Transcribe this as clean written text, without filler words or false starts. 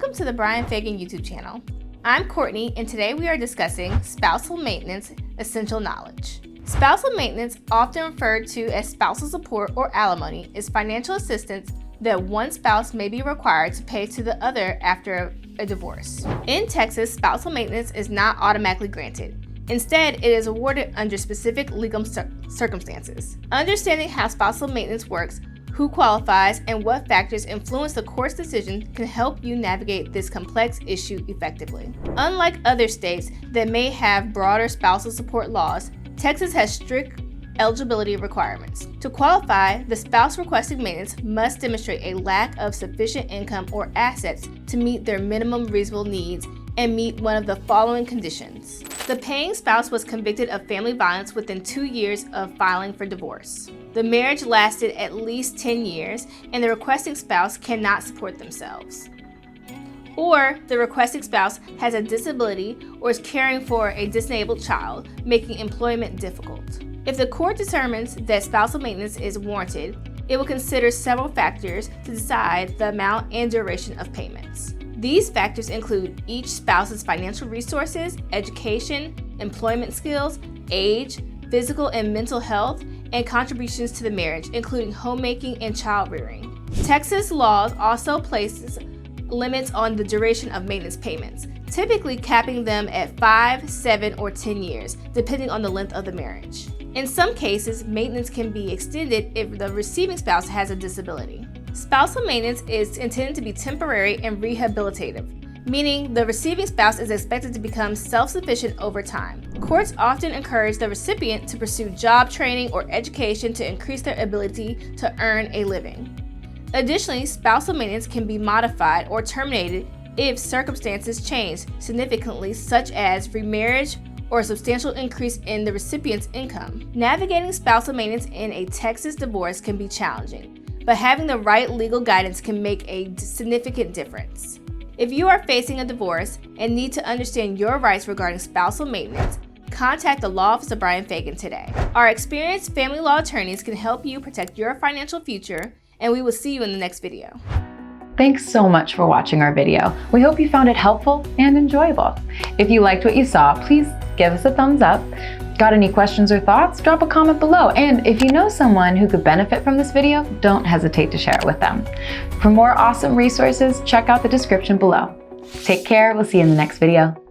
Welcome to the Bryan Fagan YouTube channel. I'm Courtney, and today we are discussing spousal maintenance essential knowledge. Spousal maintenance, often referred to as spousal support or alimony, is financial assistance that one spouse may be required to pay to the other after a divorce. In Texas, spousal maintenance is not automatically granted. Instead, it is awarded under specific legal circumstances. Understanding how spousal maintenance works, who qualifies, and what factors influence the court's decision can help you navigate this complex issue effectively. Unlike other states that may have broader spousal support laws, Texas has strict eligibility requirements. To qualify, the spouse requesting maintenance must demonstrate a lack of sufficient income or assets to meet their minimum reasonable needs and meet one of the following conditions. The paying spouse was convicted of family violence within 2 years of filing for divorce. The marriage lasted at least 10 years, and the requesting spouse cannot support themselves. Or the requesting spouse has a disability or is caring for a disabled child, making employment difficult. If the court determines that spousal maintenance is warranted, it will consider several factors to decide the amount and duration of payments. These factors include each spouse's financial resources, education, employment skills, age, physical and mental health, and contributions to the marriage, including homemaking and child rearing. Texas laws also places limits on the duration of maintenance payments, typically capping them at 5, 7, or 10 years, depending on the length of the marriage. In some cases, maintenance can be extended if the receiving spouse has a disability. Spousal maintenance is intended to be temporary and rehabilitative, meaning the receiving spouse is expected to become self-sufficient over time. Courts often encourage the recipient to pursue job training or education to increase their ability to earn a living. Additionally, spousal maintenance can be modified or terminated if circumstances change significantly, such as remarriage or a substantial increase in the recipient's income. Navigating spousal maintenance in a Texas divorce can be challenging, but having the right legal guidance can make a significant difference. If you are facing a divorce and need to understand your rights regarding spousal maintenance, contact the Law Office of Bryan Fagan today. Our experienced family law attorneys can help you protect your financial future, and we will see you in the next video. Thanks so much for watching our video. We hope you found it helpful and enjoyable. If you liked what you saw, please give us a thumbs up. Got any questions or thoughts? Drop a comment below. And if you know someone who could benefit from this video, don't hesitate to share it with them. For more awesome resources, check out the description below. Take care. We'll see you in the next video.